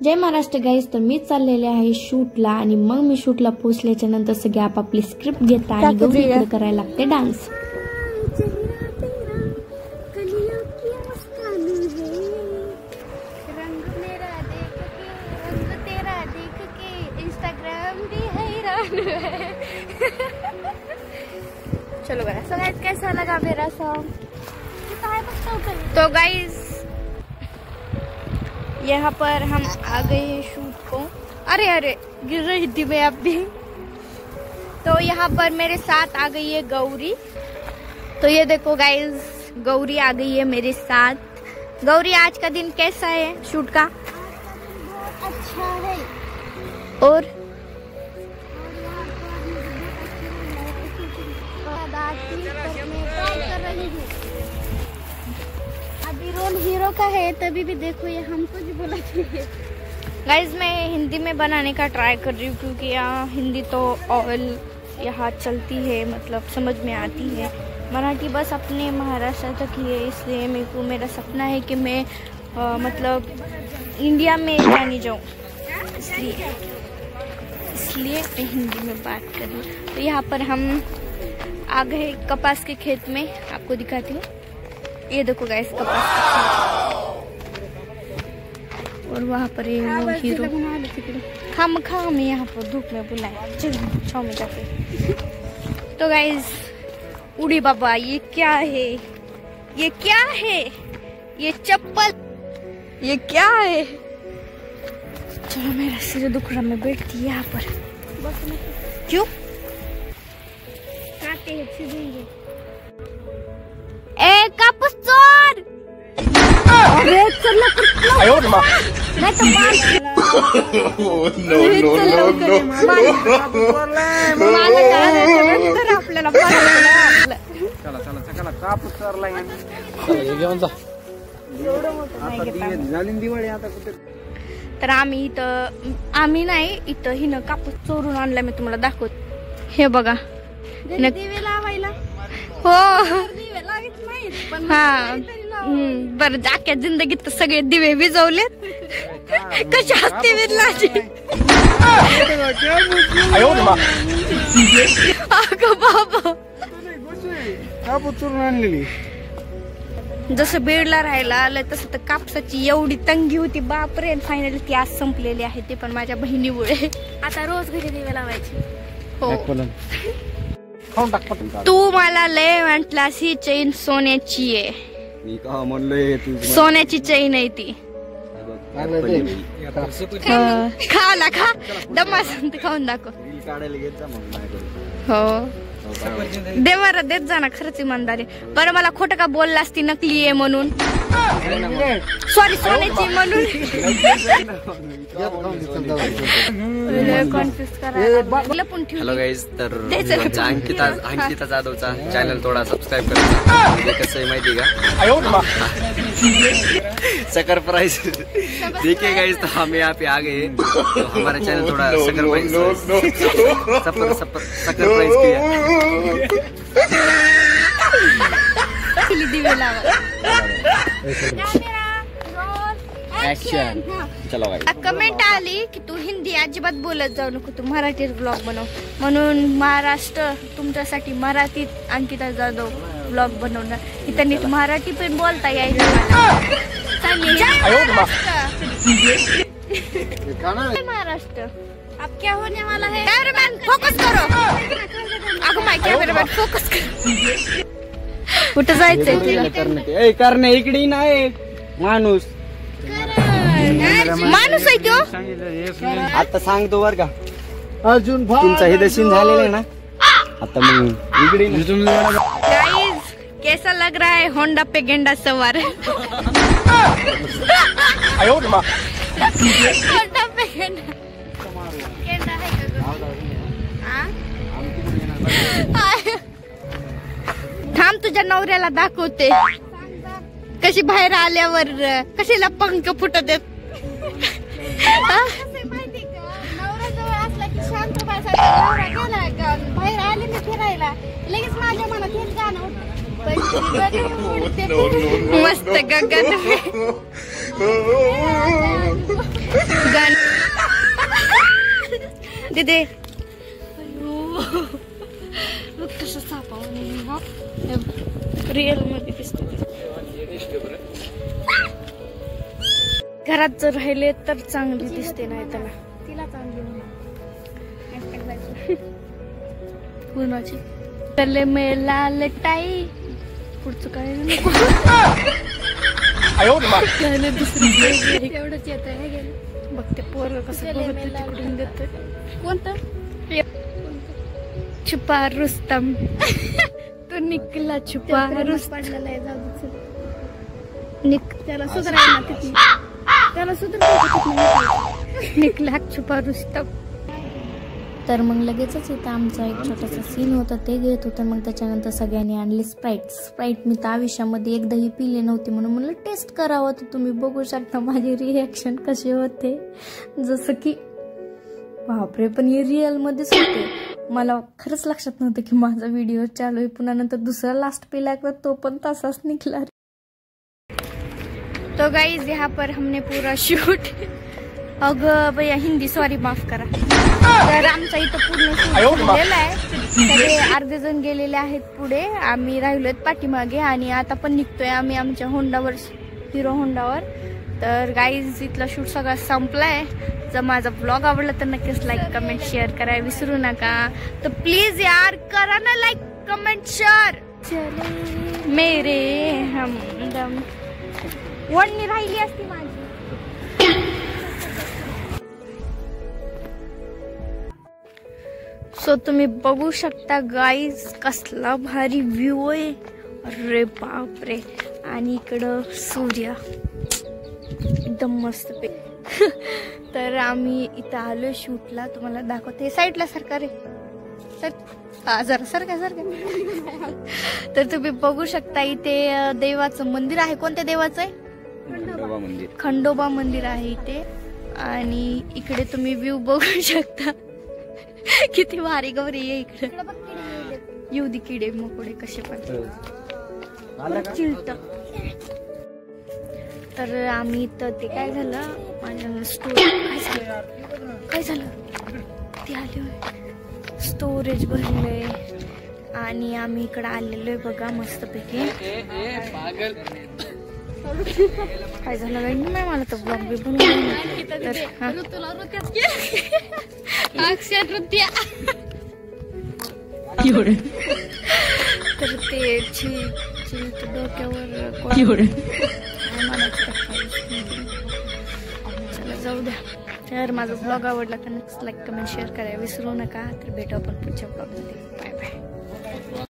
जय Maharashtra guys. तर मी चाललेले आहे शूटला आणि मग मी शूटला पोहोचल्याच्या नंतर सगळे आपापली स्क्रिप्ट घेतात आणि गौरी इकडे करायला लागते डान्स. चलो सो गाइस कैसा लगा मेरा सॉन्ग? तो गाइस यहाँ पर हम आ गए हैं शूट को. अरे गिर रही थी मैं अब भी. तो यहाँ पर मेरे साथ आ गई है गौरी. तो ये देखो गाइस गौरी आ गई है मेरे साथ. गौरी आज का दिन कैसा है शूट का? अच्छा है. और कर रही हूँ. अभी रोल हीरो का है तभी भी देखो ये हमको भी बोला चाहिए. गाइज मैं हिंदी में बनाने का ट्राई कर रही हूँ क्योंकि यहाँ हिंदी तो ऑल यहाँ चलती है, मतलब समझ में आती है. मराठी बस अपने महाराष्ट्र तक ही है. इसलिए मेरा सपना है कि मैं मतलब इंडिया में जाने जाऊँ. इसलिए मैं हिंदी में बात कर रही हूँ. तो यहाँ पर हम आ गए कपास के खेत में. आपको दिखाती हूँ. ये देखो गाइस कपास. और वहाँ पर ये वो हीरो हम यहाँ पर धूप में बुलाए. चलो छाव में जाके. तो गाइस उड़ी बाबा ये क्या है? ये क्या है? ये चप्पल ये क्या है? चलो मेरा सिर दुख रहा. मैं बैठती यहाँ पर. क्यों? ए कापूस चोर! अरे चल मैं तो आपल्याला कापूस चोरला घेऊन जा. दिवाळी आता कुठे. तर आम्ही नाही इथं हिनं कापूस चोरून आणला. मी तुम्हाला दाखवत. हे बघा दिवे लावायला. हो पण हा. बरं जाक्या जिंदगीत तर सगळे दिवे विजवलेत. कशा असते विरलाची. अगं बाबा कापूस चोरून आणलेली. जसं बीडला राहायला आलं तसं तर कापसाची एवढी तंगी होती बापरे. फायनली ती आज संपलेली आहे. ते पण माझ्या बहिणीमुळे. आता रोज घरी दिवे लावायचे. हो तू मला लय म्हटलास ही चैन सोन्याची आहे. मी का म्हणलोय सोन्याची चैन आहे ती. खाला खा दमासन खाऊन दाखव. काढायला घेत जा मग. हो देवारा देत जा ना. खरंच इमानदारी. बरं मला खोटं का बोललास ती नकली आहे म्हणून? सॉरी सोन्याची म्हणून. Hello guys. तर अंकिता जाधवचा चॅनल थोडा सबस्क्राईब करायचा. कसं आहे माहिती का? शक्कर प्राइस देखिए गाइस. तो हम यहाँ पे आ गए. तो हमारा चैनल थोड़ा शक्कर प्राइस किया. एक्शन. चलो गाइस. कमेंट आली की तू हिंदी अजिबात बोलत जाऊ नको, तू मराठीत ब्लॉग बनव म्हणून. महाराष्ट्र तुमच्यासाठी मराठीत अंकिता जाधव ब्लॉग बनवणार. इथं नीट मराठी पण बोलता यायचं मला. महाराष्ट्र अब क्या होने वाला है? कैमरामैन फोकस करो. अगं माय कॅमेरामॅन फोकस कर. कुठं जायचंय तुला? करणे इकडे नाही. माणूस माणूस आहे तो. आता सांगतो बर का. अजून तुमचा हिदशीन झालेला आहे ना. आता मग इकडे गाइस कैसा लग रहा है होंडा पे गेंडा सवार? होंडा पे गेंडा है का? थांब तुझ्या नवऱ्याला दाखवते कशी बाहेर आल्यावर कशाला पंख फुटत आहेत. माहिती का नवरा जवळ असला की शांत बसायचा. बाहेर आले मी फिरायला लगेच माझ्या मनात हेच गाणं मस्त गगन दे बघ कसं सापा रिअल मध्ये दिसत. घरात जर राहिले तर चांगली दिसते, नाही त्याला तिला चांगली कुणाची तले मेला लटाई पुढचं काय नको. तेवढंच येत आहे. बघ ते पोरं कसं तिकडून देत. कोणतं छुपा रुस्तम तो निकला छुपा रुस्तम पडलेला आहे. जाऊ दे. निक त्याला सुधारायला किती त्याला सुधारायला निकला छुपा रुस्तम. तर मग लगेचच इथं आमचा एक छोटासा सीन होता, ते घेत होतं. मग त्याच्यानंतर सगळ्यांनी आणली स्प्राईट. मी त्या आयुष्यामध्ये एकदाही पिले नव्हते म्हणून मला टेस्ट करावं. तर तुम्ही बघू शकता माझे रिॲक्शन कसे होते. जसं की बापरे, पण हे रिअल मध्येच होते. मला खरंच लक्षात नव्हतं की माझा व्हिडिओ चालू आहे. पुन्हा नंतर दुसरा लास्ट पिला तो पण तसाच निघला. तो गाइस यहाँ पर हमने पूरा शूट, अगं भैया हिंदी सॉरी माफ करा. तर आमचा इथं पूर्ण शूट झालेला आहे. सगळे अर्धे जण गेलेले आहेत पुढे, आम्ही राहिलोत पाठीमागे. आणि आता पण निघतोय आम्ही आमच्या होंडावर, हिरो होंडावर. तर गाईज इथला शूट सगळा संपलाय. जर माझा ब्लॉग आवडला तर नक्कीच लाईक कमेंट शेअर करायला विसरू नका. तर प्लीज यार करा ना लाईक कमेंट शेअर. चले मेरे हमदम वडणी राहिली असती माझी. सो तुम्ही बघू शकता गाईज कसला भारी व्ह्यू आहे. अरे बापरे. आणि इकडं सूर्य एकदम मस्त पे. तर आम्ही इथं आलोय शूटला. तुम्हाला दाखवते साईडला सरकार आहे सर. जरा सारखा. तर तुम्ही बघू शकता इथे देवाचं मंदिर आहे. कोणत्या देवाचं आहे? खंडोबा मंदिर आहे इथे. आणि इकडे तुम्ही व्ह्यू बघू शकता किती भारी गौरी आहे इकडे. येऊ दे किडे मकोडे कसे पण चिलत. तर आम्ही इथं ते काय झालं माझ्या काय झालं ते आले स्टोरेज भरले. आणि आम्ही इकडं आलेलो आहे बघा मस्तपैकी. काय झालं काही नाही मला तर ब्लॉग बी बनवून. तर ते डोक्यावर चला जाऊ द्या. तर माझा ब्लॉग आवडला तर नक्कीच लाईक कमेंट शेअर करायला विसरू नका. तर भेटू आपण पुढच्या ब्लॉगमध्ये. Bye bye.